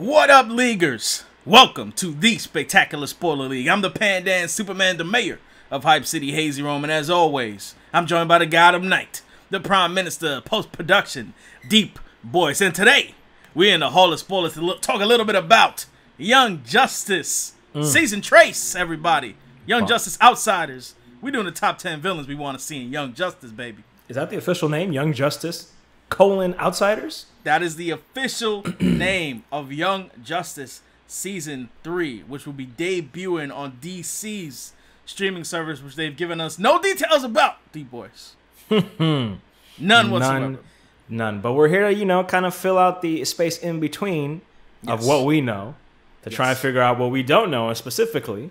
What up, Leaguers? Welcome to the Spectacular Spoiler League. I'm the Pandan Superman, the mayor of Hype City, HazyRome, and as always, I'm joined by the God of Night, the Prime Minister of Post-Production, DeepBoyce. And today, we're in the Hall of Spoilers to talk a little bit about Young Justice. Season Trace, everybody. Young Justice Outsiders. We're doing the top 10 villains we want to see in Young Justice, baby. Is that the official name? Young Justice, Outsiders? That is the official name of Young Justice Season 3, which will be debuting on DC's streaming service, which they've given us no details about, DeepBoyce. None whatsoever. None. But we're here to, kind of fill out the space in between of what we know to try and figure out what we don't know, and specifically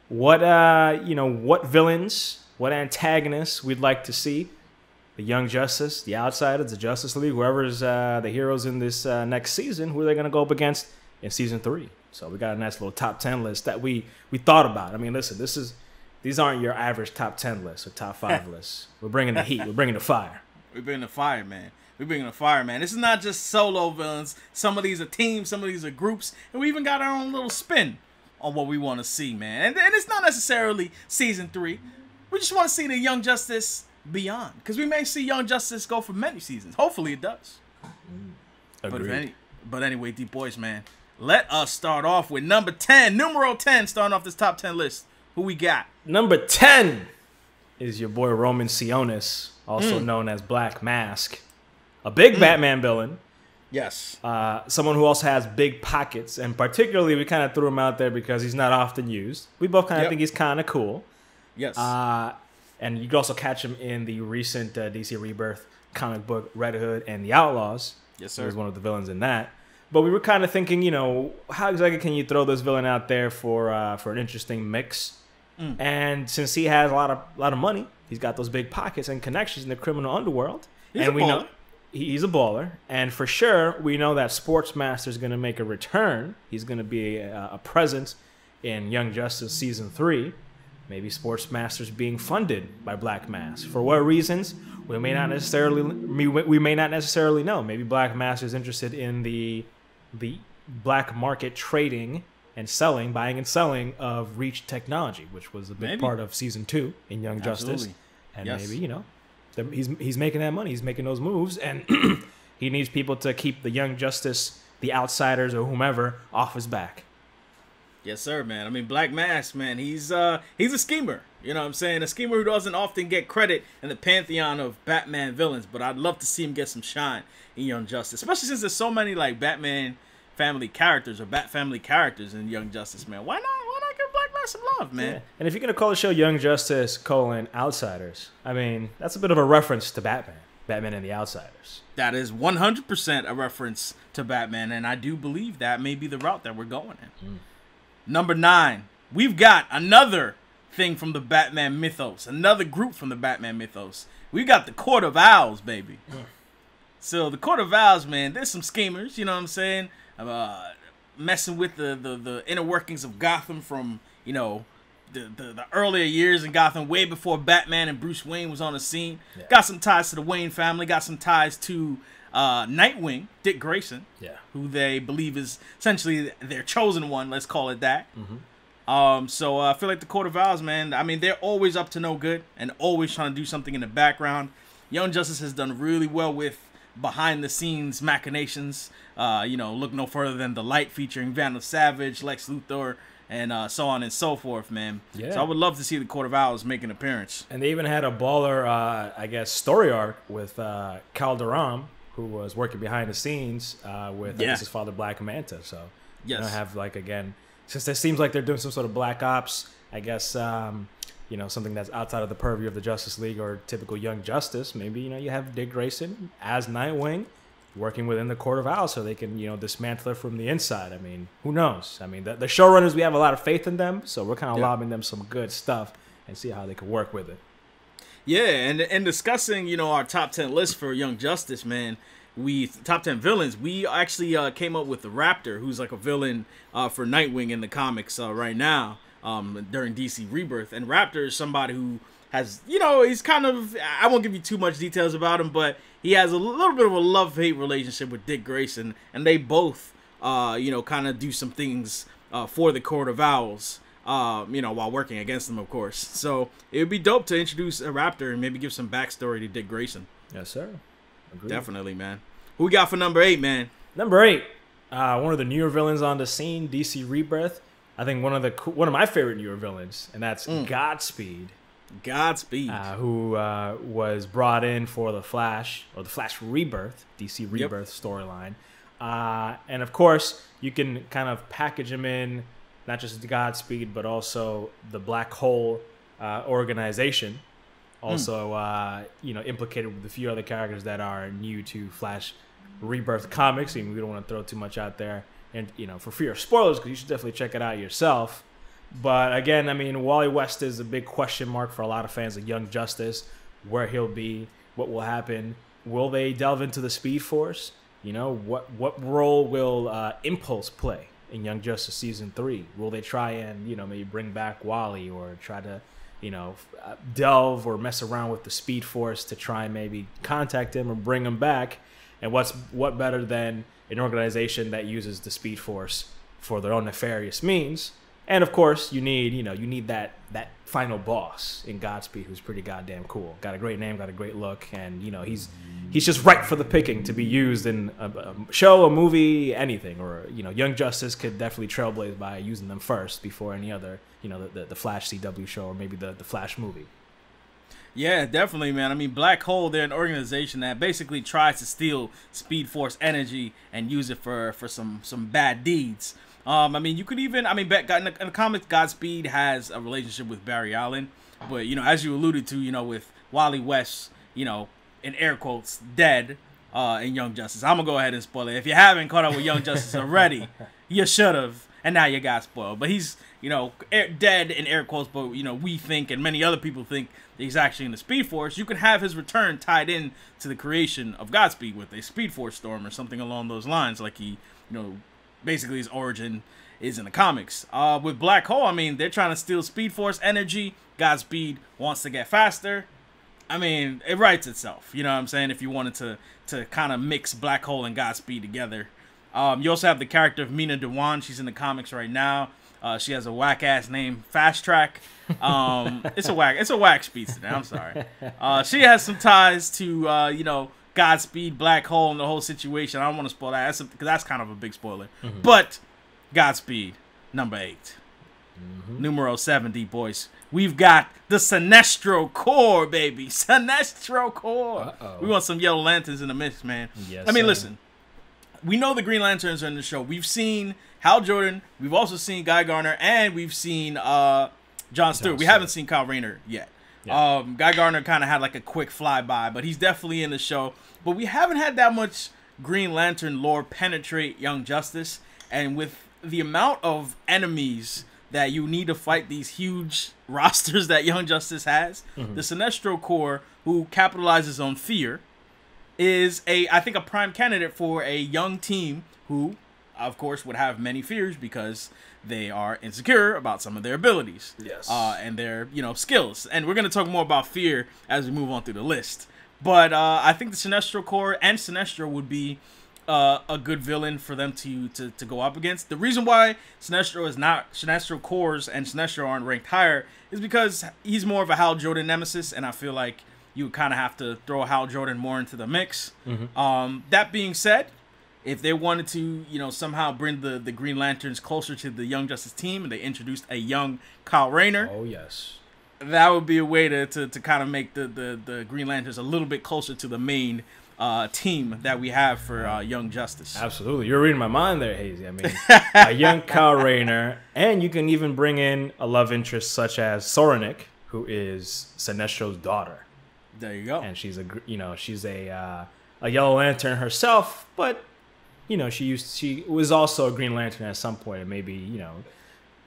what, what villains, what antagonists we'd like to see. The Young Justice, the Outsiders, the Justice League, whoever's the heroes in this next season, who are they going to go up against in Season 3? So we got a nice little top 10 list that we thought about. I mean, listen, these aren't your average top 10 lists or top 5 lists. We're bringing the heat. We're bringing the fire. We're bringing the fire, man. We're bringing the fire, man. This is not just solo villains. Some of these are teams. Some of these are groups. And we even got our own little spin on what we want to see, man. And it's not necessarily Season 3. We just want to see the Young Justice beyond, because we may see Young Justice go for many seasons. Hopefully it does. Agreed. But anyway, DeepBoyce, man, let us start off with number 10, numero 10, starting off this top 10 list. Who we got? Number 10 is your boy Roman Sionis, also known as Black Mask, a big Batman villain. Yes. Someone who also has big pockets, and particularly we kind of threw him out there because he's not often used. We both kind of think he's kind of cool. Yes. And you can also catch him in the recent DC Rebirth comic book, Red Hood and the Outlaws. Yes, sir. He was one of the villains in that. But we were kind of thinking, how exactly can you throw this villain out there for an interesting mix? And since he has a lot of money, he's got those big pockets and connections in the criminal underworld. He's a baller. Know he's a baller. And for sure, we know that Sportsmaster is going to make a return. He's going to be a presence in Young Justice Season 3. Maybe Sportsmaster's being funded by Black Mask. For what reasons? We may not necessarily know. Maybe Black Mask is interested in the black market trading and selling, buying and selling of Reach technology, which was a big part of Season 2 in Young Justice. And maybe, he's making that money. He's making those moves, and he needs people to keep the Young Justice, the Outsiders, or whomever off his back. Yes, sir, man. I mean, Black Mask, man, he's a schemer. You know what I'm saying? A schemer who doesn't often get credit in the pantheon of Batman villains, but I'd love to see him get some shine in Young Justice, especially since there's so many, like, Batman family characters or Bat family characters in Young Justice, man. Why not give Black Mask some love, man? Yeah. And if you're going to call the show Young Justice, Outsiders, I mean, that's a bit of a reference to Batman and the Outsiders. That is 100% a reference to Batman, and I do believe that may be the route that we're going in. Number 9, we've got another thing from the Batman mythos, another group from the Batman mythos. We've got the Court of Owls, baby. So the Court of Owls, man, there's some schemers, you know what I'm saying? Messing with the inner workings of Gotham from, the earlier years in Gotham, way before Batman and Bruce Wayne was on the scene. Yeah. Got some ties to the Wayne family, got some ties to Nightwing, Dick Grayson, who they believe is essentially their chosen one, let's call it that. So I feel like the Court of Owls, man, I mean, they're always up to no good and always trying to do something in the background. Young Justice has done really well with behind-the-scenes machinations. Look no further than The Light featuring Vandal Savage, Lex Luthor, and so on and so forth, man. Yeah. So I would love to see the Court of Owls make an appearance. And they even had a baller, story arc with Calderon, who was working behind the scenes with his father, Black Manta. So, have, again, since it seems like they're doing some sort of Black Ops, I guess, something that's outside of the purview of the Justice League or typical Young Justice, maybe, you have Dick Grayson as Nightwing working within the Court of Owls so they can, dismantle it from the inside. I mean, who knows? I mean, the showrunners, we have a lot of faith in them, so we're kind of lobbing them some good stuff and see how they can work with it. Yeah, and discussing, our top 10 list for Young Justice, man, top 10 villains, we actually came up with the Raptor, who's like a villain for Nightwing in the comics right now during DC Rebirth. And Raptor is somebody who has, he's kind of, I won't give you too much details about him, but he has a little bit of a love-hate relationship with Dick Grayson, and they both kind of do some things for the Court of Owls, while working against them, of course. So it would be dope to introduce a Raptor and maybe give some backstory to Dick Grayson. Yes, sir. Agreed. Definitely, man. Who we got for number 8, man? Number 8, one of the newer villains on the scene, DC Rebirth. I think one of my favorite newer villains, and that's Godspeed. Godspeed. Who was brought in for the Flash, or the Flash Rebirth, DC Rebirth storyline. And of course, you can kind of package him in, not just the Godspeed, but also the Black Hole organization. Also, implicated with a few other characters that are new to Flash Rebirth comics. And we don't want to throw too much out there, and for fear of spoilers, because you should definitely check it out yourself. But again, I mean, Wally West is a big question mark for a lot of fans of Young Justice. Where he'll be, what will happen? Will they delve into the Speed Force? What role will Impulse play in Young Justice Season 3? Will they try and maybe bring back Wally, or try to delve or mess around with the Speed Force to try and maybe contact him or bring him back? And what better than an organization that uses the Speed Force for their own nefarious means? And of course, you need that final boss in Godspeed, who's pretty goddamn cool. Got a great name, got a great look, and he's just right for the picking to be used in a show, a movie, anything. Or Young Justice could definitely trailblaze by using them first before any other the Flash CW show, or maybe the Flash movie. Yeah, definitely, man. I mean, Black Hole, they're an organization that basically tries to steal Speed Force energy and use it for some bad deeds. You could even, in the comics, Godspeed has a relationship with Barry Allen, but as you alluded to, with Wally West, in air quotes, dead in Young Justice. I'm gonna go ahead and spoil it. If you haven't caught up with Young Justice already, you should have, and now you got spoiled. But he's, dead in air quotes, but we think, and many other people think, that he's actually in the Speed Force. You can have his return tied in to the creation of Godspeed with a Speed Force storm or something along those lines, like he, basically his origin is in the comics. With Black Hole, they're trying to steal Speed Force energy. Godspeed wants to get faster. It writes itself. You know what I'm saying? If you wanted to kind of mix Black Hole and Godspeed together. You also have the character of Mina Dewan. She's in the comics right now. She has a whack ass name, Fast Track. It's a whack speedster. I'm sorry. She has some ties to Godspeed, Black Hole, and the whole situation. I don't want to spoil that because that's kind of a big spoiler. Mm-hmm. But Godspeed, number 8. Mm-hmm. Numero 7, DeepBoyce. We've got the Sinestro Corps, baby. Sinestro Corps. Uh-oh. We want some Yellow Lanterns in the mix, man. Yes, listen. We know the Green Lanterns are in the show. We've seen Hal Jordan. We've also seen Guy Gardner. And we've seen John Stewart. We haven't seen Kyle Rayner yet. Yeah. Guy Gardner kind of had like a quick flyby, but he's definitely in the show. But we haven't had that much Green Lantern lore penetrate Young Justice. And with the amount of enemies that you need to fight these huge rosters that Young Justice has, the Sinestro Corps, who capitalizes on fear, is I think a prime candidate for a young team who, of course, would have many fears because they are insecure about some of their abilities. Yes. And their, skills. And we're going to talk more about fear as we move on through the list. But I think the Sinestro Corps and Sinestro would be a good villain for them to go up against. The reason why Sinestro Corps and Sinestro aren't ranked higher is because he's more of a Hal Jordan nemesis, and I feel like you would kind of have to throw Hal Jordan more into the mix. Mm-hmm. That being said, if they wanted to, somehow bring the Green Lanterns closer to the Young Justice team, and they introduced a young Kyle Rayner, oh yes, that would be a way to kind of make the Green Lanterns a little bit closer to the main team that we have for Young Justice. Absolutely. You're reading my mind there, Hazy. A young Kyle Rayner, and you can even bring in a love interest such as Soranik, who is Sinestro's daughter. There you go. And she's a Yellow Lantern herself, but she was also a Green Lantern at some point, and maybe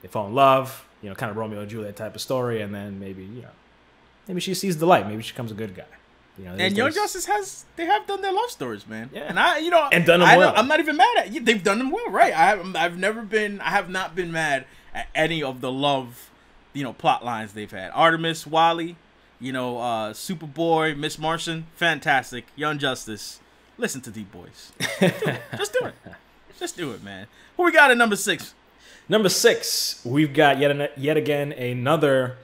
they fall in love, kind of Romeo and Juliet type of story, and then maybe she sees the light, maybe she becomes a good guy. And Young Justice have done their love stories, man. Yeah. And and done them well. I'm not even mad at you. They've done them well, right? I have not been mad at any of the love, plot lines they've had. Artemis, Wally, Superboy, Miss Martian, fantastic. Young Justice, listen to DeepBoyce. Just do it. Just do it, man. Who we got at number 6? Number 6, we've got yet again another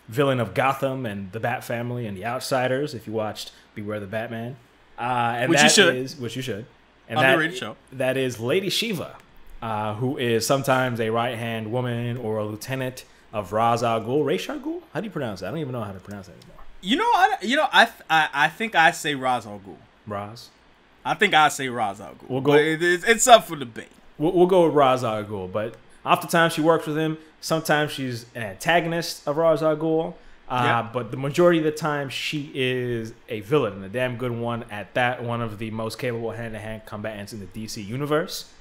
villain of Gotham and the Bat Family and the Outsiders. If you watched Beware the Batman, and which you should, and underrated show. That is Lady Shiva, who is sometimes a right-hand woman or a lieutenant of Ra's al Ghul. Ra's al Ghul? How do you pronounce that? I don't even know how to pronounce that anymore. I think I say Ra's al Ghul. Ra's? I think I say Ra's al Ghul. We'll go. It's up for debate. We'll go with Ra's al Ghul, but oftentimes she works with him. Sometimes she's an antagonist of Ra's al Ghul. But the majority of the time, she is a villain, and a damn good one at that. One of the most capable hand-to-hand combatants in the DC universe.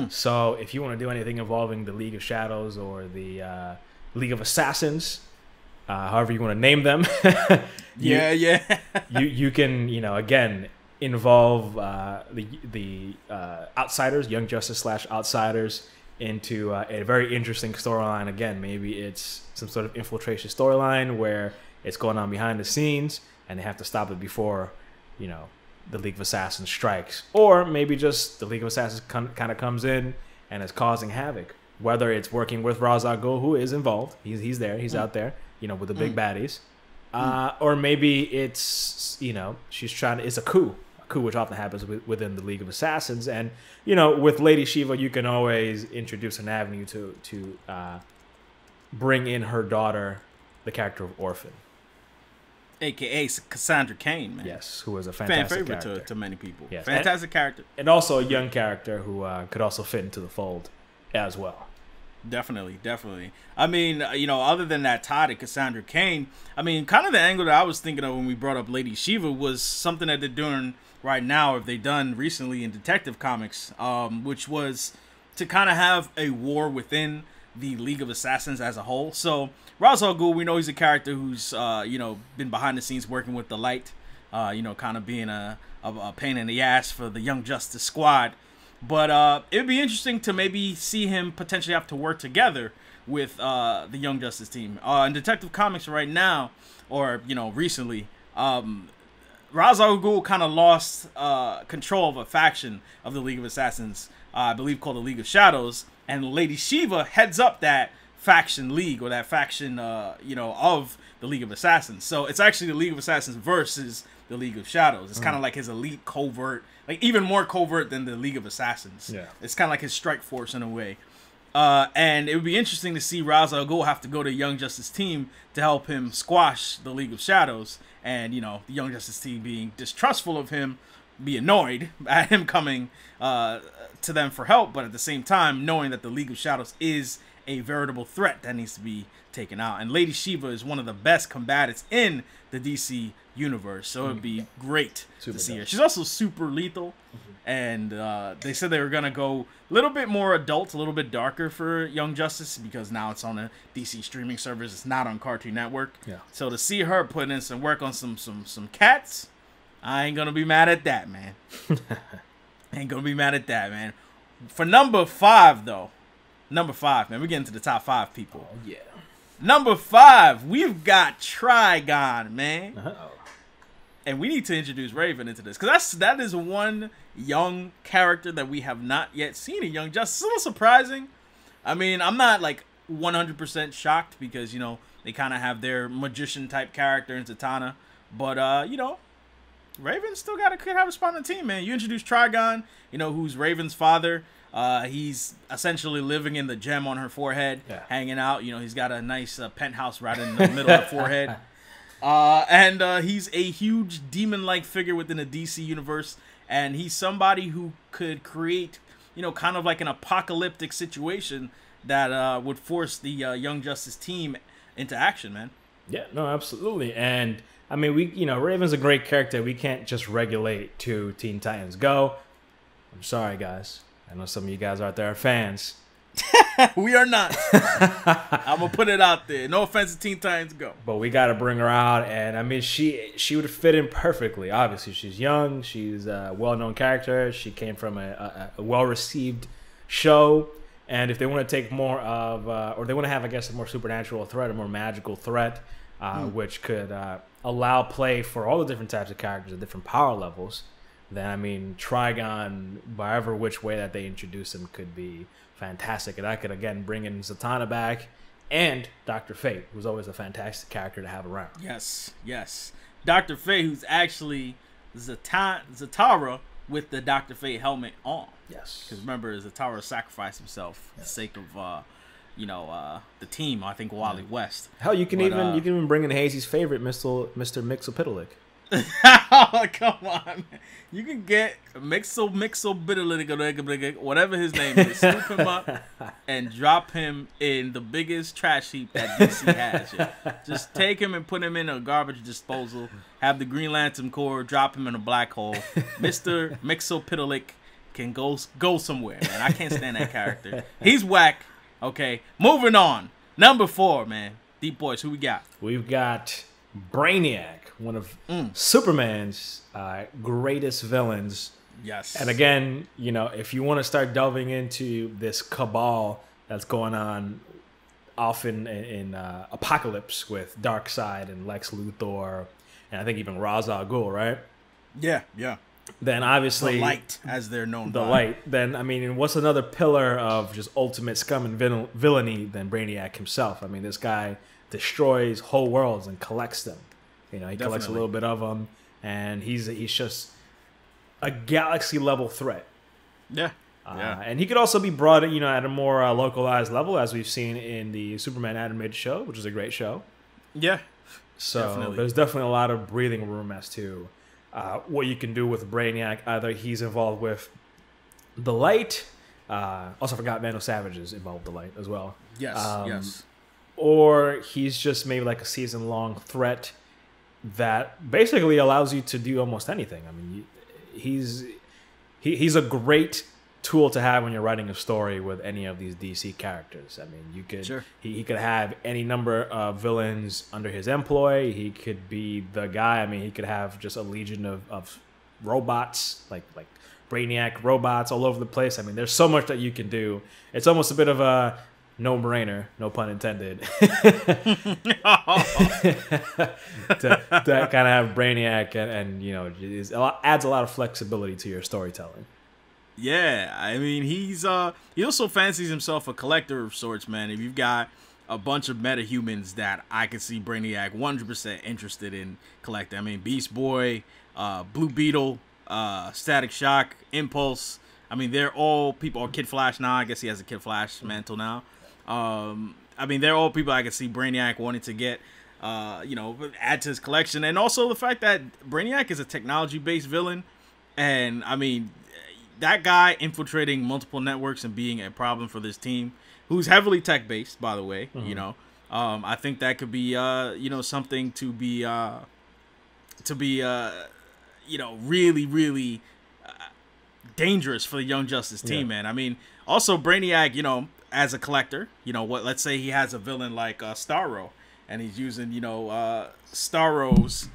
So if you want to do anything involving the League of Shadows or the League of Assassins, however you want to name them, you can, again, involve the Outsiders, Young Justice / Outsiders, into a very interesting storyline. Again, maybe it's some sort of infiltration storyline where it's going on behind the scenes and they have to stop it before, the League of Assassins strikes. Or maybe just the League of Assassins kind of comes in and is causing havoc. Whether it's working with Ra's al Ghul, who is involved, he's there, he's out there, with the big baddies. Or maybe it's, she's trying to, it's a coup, which often happens within the League of Assassins. And, with Lady Shiva, you can always introduce an avenue to bring in her daughter, the character of Orphan. A.K.A. Cassandra Cain, man. Yes, who is a fantastic favorite character. to many people. Yes. Fantastic character. And also a young character who could also fit into the fold as well. Definitely. I mean, other than that tie to Cassandra Cain, I mean, kind of the angle that I was thinking of when we brought up Lady Shiva was something that they're doing right now, or they've done recently in Detective Comics, which was to kind of have a war within the League of Assassins as a whole. So Ra's al Ghul, we know he's a character who's been behind the scenes working with the Light, kind of being a pain in the ass for the Young Justice Squad. But it would be interesting to maybe see him potentially have to work together with the Young Justice team. In Detective Comics right now, or recently, Ra's al Ghul kind of lost control of a faction of the League of Assassins, I believe called the League of Shadows, and Lady Shiva heads up that faction league, or that faction of the League of Assassins. So it's actually the League of Assassins versus the League of Shadows. It's kind of like his elite covert, like even more covert than the League of Assassins. Yeah. It's kind of like his strike force in a way. And it would be interesting to see Ra's al Ghul have to go to Young Justice team to help him squash the League of Shadows. And, the Young Justice team being distrustful of him, be annoyed at him coming to them for help, but at the same time knowing that the League of Shadows is a veritable threat that needs to be taken out. And Lady Shiva is one of the best combatants in the DC universe, so it would be great to see her. She's also super lethal, and they said they were going to go a little bit more adult, a little bit darker for Young Justice, because now it's on a DC streaming service. It's not on Cartoon Network. Yeah. So to see her put in some work on some cats, I ain't going to be mad at that, man. Ain't going to be mad at that, man. For number 5, though. Number 5, man. We're getting to the top 5 people. Oh, yeah. Number 5, we've got Trigon, man. And we need to introduce Raven into this, because that is one young character that we have not yet seen in Young Justice. It's a little surprising. I mean, I'm not like 100% shocked, because they kind of have their magician type character in Zatanna, but Raven still could have a spot on the team, man. You introduce Trigon, who's Raven's father. He's essentially living in the gem on her forehead, hanging out. He's got a nice penthouse right in the middle of the forehead. And he's a huge demon-like figure within the DC universe. And he's somebody who could create, kind of like an apocalyptic situation that would force the Young Justice team into action, man. Yeah, no, absolutely. And I mean, Raven's a great character. We can't just regulate to Teen Titans Go. I'm sorry, guys. I know some of you guys out there are fans. We are not. I'm going to put it out there. No offense to Teen Titans Go. But we got to bring her out. And, I mean, she would fit in perfectly. Obviously, she's young. She's a well-known character. She came from a well-received show. And if they want to take more of, or they want to have, I guess, a more supernatural threat, a more magical threat, which could allow play for all the different types of characters at different power levels, then I mean Trigon, however which way that they introduce him, could be fantastic. And I could again bring in Zatanna back and Dr. Fate, who's always a fantastic character to have around. Yes, yes. Dr. Fate, who's actually Zatara with the Dr. Fate helmet on. Yes. Because remember, Zatara sacrificed himself for the sake of, the team. I think Wally West. Hell, you can even bring in Hazy's favorite, Mr. Mixopitalik. Oh, come on, man. You can get Mixopitalik, whatever his name is, scoop him up and drop him in the biggest trash heap that DC has. Yeah. Just take him and put him in a garbage disposal. Have the Green Lantern Corps drop him in a black hole. Mr. Mixopitalik can go somewhere, man. I can't stand that character. He's whack. Okay, moving on. Number 4, man. DeepBoyce, who we got? We've got Brainiac, one of Superman's greatest villains. Yes. And again, if you want to start delving into this cabal that's going on often in Apocalypse with Darkseid and Lex Luthor, and I think even Ra's al Ghul, right? Yeah, yeah. Then obviously the Light, as they're known. The Light. Then I mean, what's another pillar of just ultimate scum and villainy than Brainiac himself? I mean, this guy destroys whole worlds and collects them. He collects a little bit of them, and he's just a galaxy level threat. Yeah. Yeah. And he could also be brought, at a more localized level, as we've seen in the Superman animated show, which is a great show. Yeah. So there's definitely a lot of breathing room as to what you can do with Brainiac. Either he's involved with the Light. Also forgot Vandal Savage is involved with the Light as well. Yes. Yes. Or he's just maybe like a season-long threat that basically allows you to do almost anything. I mean, he's a great tool to have when you're writing a story with any of these DC characters. I mean, you could he could have any number of villains under his employ. He could be the guy. I mean, he could have just a legion of robots, like Brainiac robots all over the place. I mean, there's so much that you can do. It's almost a bit of a no-brainer, no pun intended, to kind of have Brainiac and adds a lot of flexibility to your storytelling. Yeah, I mean, he also fancies himself a collector of sorts, man. If you've got a bunch of metahumans that I could see Brainiac 100% interested in collecting. I mean, Beast Boy, Blue Beetle, Static Shock, Impulse. I mean, they're all people, or Kid Flash now. I guess he has a Kid Flash mantle now. I mean, they're all people I could see Brainiac wanting to get, add to his collection. And also the fact that Brainiac is a technology-based villain. And, I mean, that guy infiltrating multiple networks and being a problem for this team, who's heavily tech-based, by the way, I think that could be, something to be, really, really dangerous for the Young Justice team, man. I mean, also Brainiac, as a collector, let's say he has a villain like Starro, and he's using, Starro's,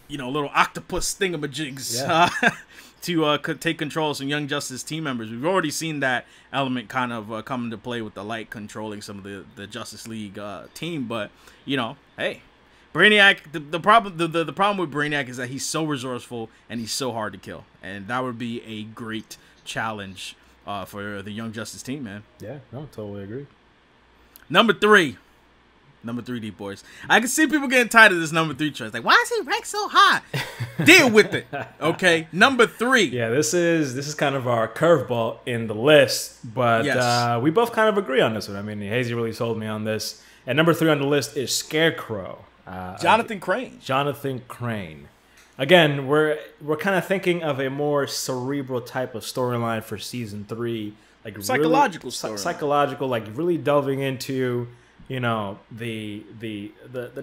little octopus thingamajigs to take control of some Young Justice team members. We've already seen that element kind of come into play with the Light controlling some of the Justice League team, but, hey, Brainiac, the problem with Brainiac is that he's so resourceful and he's so hard to kill, and that would be a great challenge for the Young Justice team, man. Yeah, no, totally agree. Number 3, DeepBoyce. I can see people getting tired of this number 3 choice. Like, why is he ranked so high? Deal with it, okay? Number 3. Yeah, this is kind of our curveball in the list, but we both kind of agree on this one. I mean, Hazy really sold me on this. And number 3 on the list is Scarecrow. Jonathan Crane. Jonathan Crane. Again, we're kind of thinking of a more cerebral type of storyline for season 3, like psychological storyline. Psychological, like really delving into the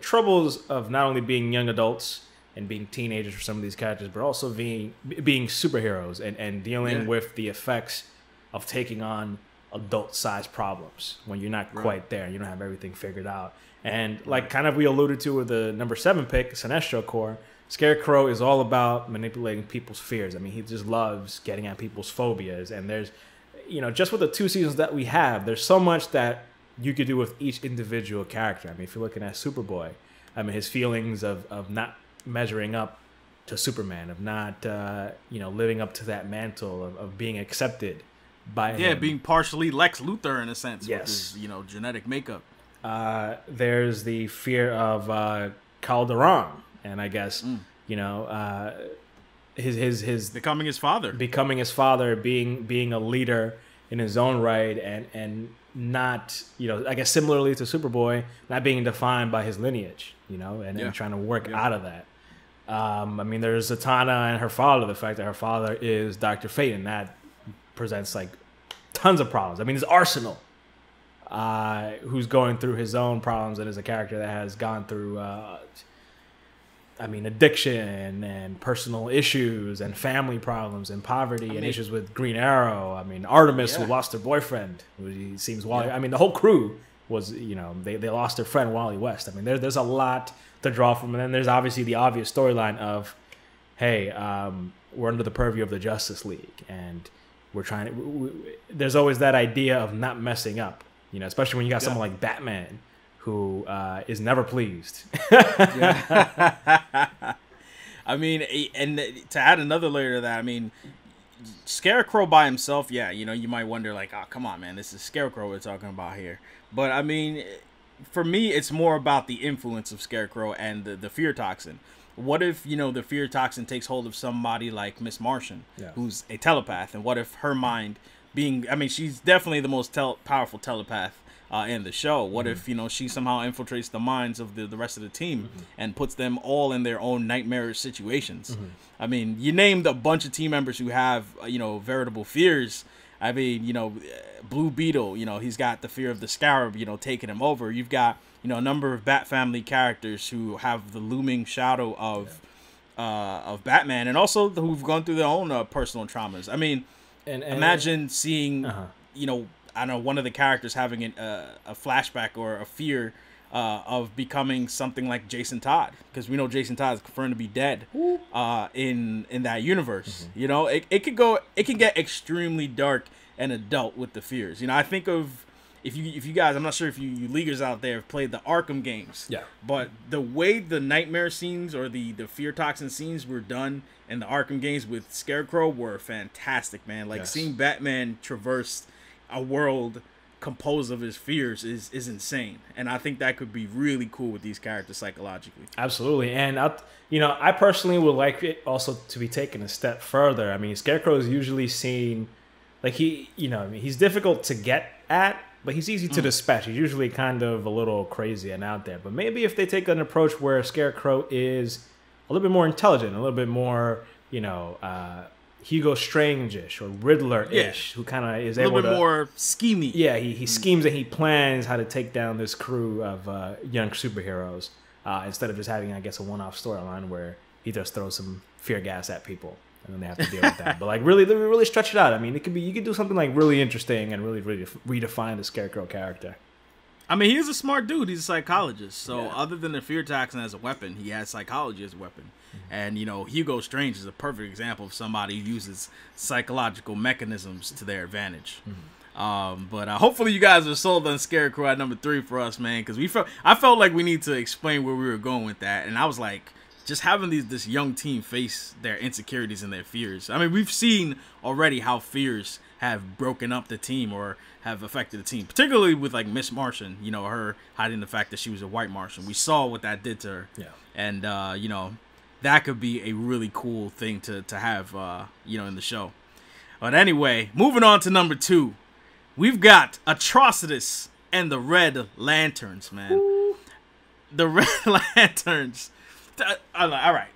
troubles of not only being young adults and being teenagers for some of these characters, but also being superheroes and dealing with the effects of taking on adult-sized problems when you're not quite there, you don't have everything figured out. And like kind of we alluded to with the number 7 pick, Sinestro Corps, Scarecrow is all about manipulating people's fears. I mean, he just loves getting at people's phobias. And there's, just with the 2 seasons that we have, there's so much that you could do with each individual character. I mean, if you're looking at Superboy, I mean, his feelings of not measuring up Superman, of not living up to that mantle of being accepted by him. Being partially Lex Luthor in a sense. Yes. With his, genetic makeup. There's the fear of Calderon, and I guess his becoming his father, being a leader in his own right, and not, I guess similarly to Superboy, not being defined by his lineage, and trying to work out of that. There's Zatanna and her father, the fact that her father is Dr. Fate, and that presents like tons of problems. There's Arsenal, who's going through his own problems and is a character that has gone through addiction and personal issues and family problems and poverty and issues with Green Arrow. Artemis, who lost her boyfriend, who seems Wally. The whole crew was, they lost their friend Wally West. There's a lot to draw from. And then there's obviously the obvious storyline of, hey, we're under the purview of the Justice League, and we're trying to. There's always that idea of not messing up, especially when you got someone like Batman, who is never pleased. And to add another layer to that, Scarecrow by himself, you might wonder, like, oh, come on, man, this is Scarecrow we're talking about here. But, for me, it's more about the influence of Scarecrow and the fear toxin. What if, the fear toxin takes hold of somebody like Miss Martian, who's a telepath, and what if her mind being, she's definitely the most powerful telepath in the show. What if, she somehow infiltrates the minds of the rest of the team and puts them all in their own nightmarish situations? You named a bunch of team members who have, veritable fears. Blue Beetle, he's got the fear of the Scarab, taking him over. You've got, a number of Bat Family characters who have the looming shadow of Batman, and also who've gone through their own personal traumas. Imagine seeing, one of the characters having a flashback or a fear of becoming something like Jason Todd, because we know Jason Todd is confirmed to be dead in that universe. It can get extremely dark and adult with the fears. I think of, if you guys, I'm not sure if you leaguers out there have played the Arkham games, but the way the nightmare scenes or the fear toxin scenes were done in the Arkham games with Scarecrow were fantastic, man. Seeing Batman traverse a world composed of his fears is insane, and I think that could be really cool with these characters psychologically. Absolutely. And I personally would like it also to be taken a step further. Scarecrow is usually seen like he's difficult to get at, but he's easy to dispatch. He's usually kind of a little crazy and out there. But maybe if they take an approach where Scarecrow is a little bit more intelligent, a little bit more, Hugo Strange-ish or Riddler-ish, who kind of is able to... A little bit more scheming. Yeah, he schemes and he plans how to take down this crew of young superheroes instead of just having, I guess, a one-off storyline where he just throws some fear gas at people and then they have to deal with that. But really stretch it out. You could do something like really interesting and really redefine the Scarecrow character. He is a smart dude. He's a psychologist. So other than the fear toxin as a weapon, he has psychology as a weapon. And, Hugo Strange is a perfect example of somebody who uses psychological mechanisms to their advantage. But hopefully you guys are sold on Scarecrow at number 3 for us, man, because I felt like we need to explain where we were going with that. And I was like, just having this young team face their insecurities and their fears. We've seen already how fears have broken up the team or have affected the team, particularly with like Miss Martian, her hiding the fact that she was a white Martian. We saw what that did to her. And, that could be a really cool thing to have, in the show. But anyway, moving on to number 2. We've got Atrocitus and the Red Lanterns, man. Ooh. The Red Lanterns. All right.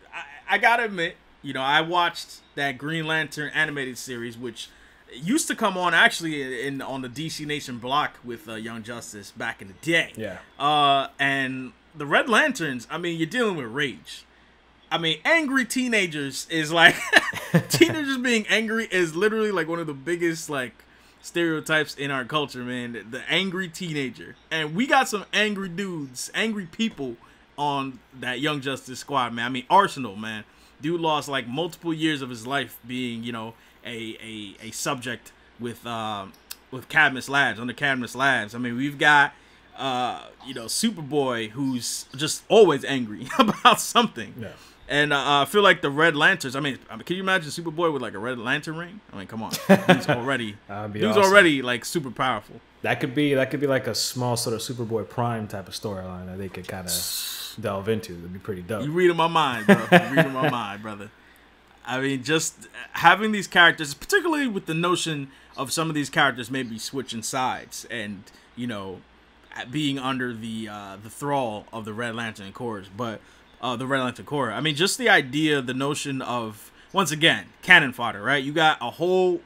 I gotta admit, I watched that Green Lantern animated series, which used to come on actually on the DC Nation block with Young Justice back in the day. And the Red Lanterns, you're dealing with rage. Angry teenagers is like teenagers being angry is literally like one of the biggest like stereotypes in our culture, man. The angry teenager, and we got some angry dudes, angry people on that Young Justice squad, man. Arsenal, man, dude lost like multiple years of his life being, a subject with Cadmus Labs, under Cadmus Labs. We've got Superboy, who's just always angry about something. And I feel like the Red Lanterns. I mean, can you imagine Superboy with like a Red Lantern ring? I mean, come on, dude's already awesome. Already like super powerful. That could be like a small sort of Superboy Prime type of storyline that they could kind of delve into. It'd be pretty dope. You reading my mind, bro. You reading my mind, brother. I mean, just having these characters, particularly with the notion of some of these characters maybe switching sides and, you know, being under the thrall of the Red Lantern Corps, but the Red Lantern Corps. I mean, just the idea, the notion of, once again, cannon fodder, right? You got a whole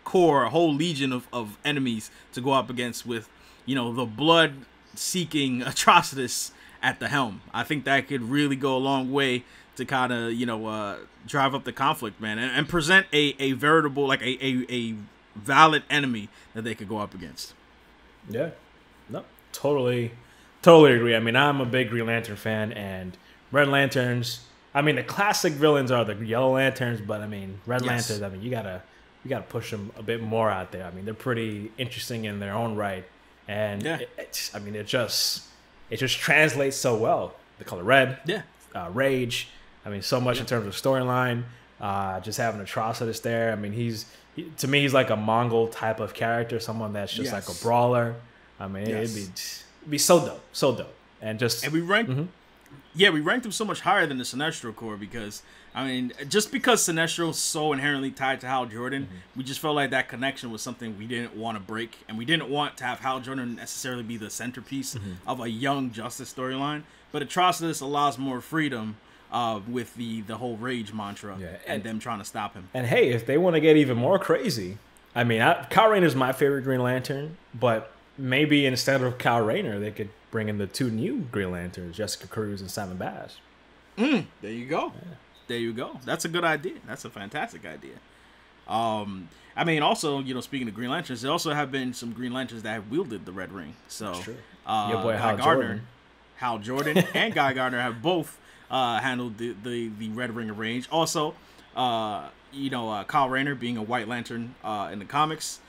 corps, a whole legion of enemies to go up against with, you know, the blood-seeking Atrocitus at the helm. I think that could really go a long way to kind of, you know, drive up the conflict, man, and present a veritable, like a valid enemy that they could go up against. Yeah, no, totally agree. I mean, I'm a big Green Lantern fan, and Red Lanterns, I mean, the classic villains are the Yellow Lanterns, but I mean, Red Lanterns, I mean, you gotta push them a bit more out there. I mean, they're pretty interesting in their own right, and I mean, it just translates so well. The color red, rage. I mean, so much in terms of storyline. Just having Atrocitus there. I mean, to me, he's like a Mongol type of character, someone that's just like a brawler. I mean, it'd be so dope, and we ranked, we ranked him so much higher than the Sinestro Corps because, I mean, just because Sinestro's so inherently tied to Hal Jordan, we just felt like that connection was something we didn't want to break, and we didn't want to have Hal Jordan necessarily be the centerpiece of a Young Justice storyline. But Atrocitus allows more freedom. With the whole rage mantra and them trying to stop him. And hey, if they want to get even more crazy, I mean, Kyle Rayner's my favorite Green Lantern, but maybe instead of Kyle Rayner, they could bring in the two new Green Lanterns, Jessica Cruz and Simon Baz. There you go. Yeah. There you go. That's a good idea. That's a fantastic idea. I mean, also, you know, speaking of Green Lanterns, there also have been some Green Lanterns that have wielded the Red Ring. So, your boy Hal Jordan and Guy Gardner have both handled the Red Ring of Rage. Also, you know, Kyle Rayner, being a White Lantern in the comics,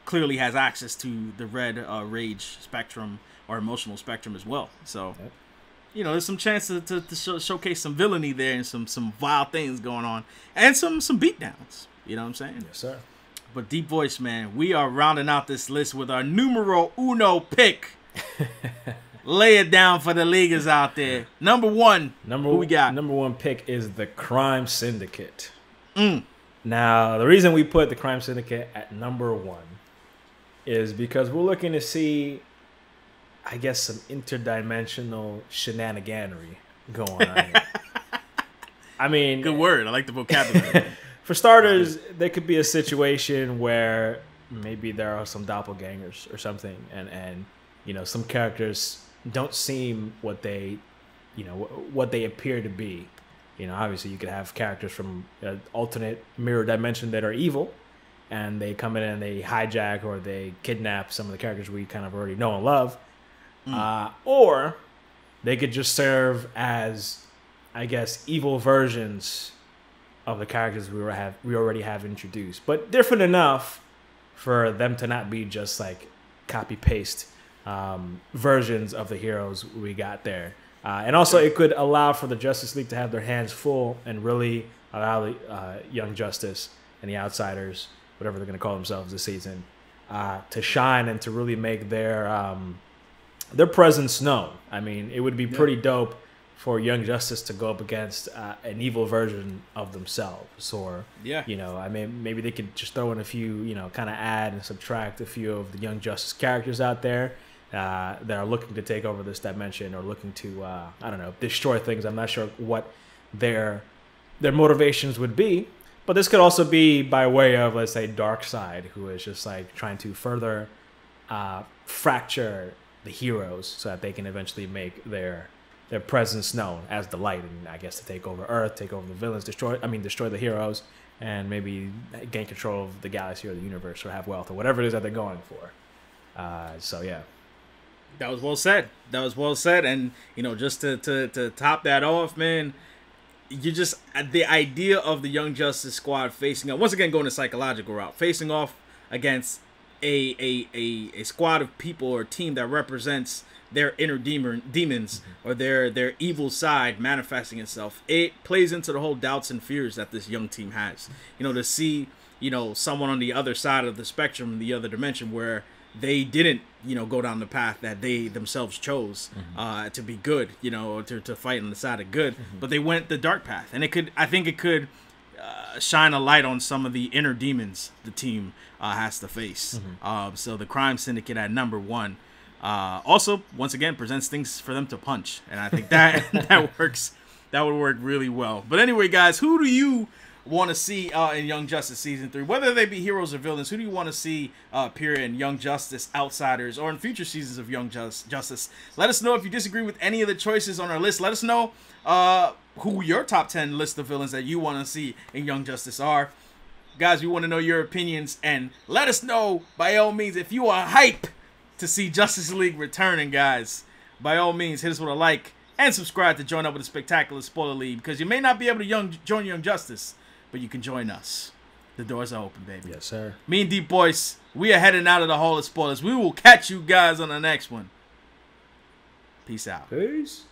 clearly has access to the Red Rage spectrum or emotional spectrum as well. So, you know, there's some chance to showcase some villainy there and some wild things going on and some beatdowns. You know what I'm saying? Yes, sir. But DeepBoyce, man, we are rounding out this list with our numero uno pick. Lay it down for the leaguers out there. Number one, who we got? Number one pick is the Crime Syndicate. Now, the reason we put the Crime Syndicate at number one is because we're looking to see, I guess, some interdimensional shenaniganery going on here. I mean, good word. I like the vocabulary. For starters, there could be a situation where maybe there are some doppelgangers or something, and you know, some characters don't seem what they appear to be. You know, obviously you could have characters from an alternate mirror dimension that are evil, and they come in and they hijack or they kidnap some of the characters we kind of already know and love. Or they could just serve as, I guess, evil versions of the characters we already have introduced, but different enough for them to not be just like copy paste versions of the heroes we got there. And also it could allow for the Justice League to have their hands full and really allow the Young Justice and the Outsiders, whatever they're going to call themselves this season, to shine and to really make their presence known. I mean, it would be pretty dope for Young Justice to go up against an evil version of themselves, or you know, I mean, maybe they could just throw in a few, you know, kind of add and subtract a few of the Young Justice characters out there that are looking to take over this dimension or looking to, I don't know, destroy things. I'm not sure what their motivations would be, but this could also be by way of, let's say, Darkseid, who is just like trying to further fracture the heroes so that they can eventually make their presence known as the light, and I guess to take over Earth, take over the villains, destroy the heroes, and maybe gain control of the galaxy or the universe, or have wealth, or whatever it is that they're going for. So yeah. That was well said. That was well said. And, you know, just to top that off, man, you just, the idea of the Young Justice Squad facing up, once again going the psychological route, facing off against a squad of people or team that represents their inner demons or their evil side manifesting itself. It plays into the whole doubts and fears that this young team has. You know, to see, you know, someone on the other side of the spectrum, the other dimension, where they didn't, you know, go down the path that they themselves chose to be good, you know, to fight on the side of good, but they went the dark path. And I think it could shine a light on some of the inner demons the team has to face. So the crime syndicate at number 1 also, once again, presents things for them to punch, and I think that that works. That would work really well. But anyway, guys, who do you want to see in Young Justice Season 3? Whether they be heroes or villains, who do you want to see appear in Young Justice Outsiders or in future seasons of Young Justice? Let us know if you disagree with any of the choices on our list. Let us know who your top 10 list of villains that you want to see in Young Justice are. Guys, we want to know your opinions, and let us know, by all means, if you are hype to see Justice League returning, guys. By all means, hit us with a like and subscribe to join up with the Spectacular Spoiler League, because you may not be able to join Young Justice, but you can join us. The doors are open, baby. Yes, sir. Me and DeepBoyce, we are heading out of the Hall of Spoilers. We will catch you guys on the next one. Peace out. Peace.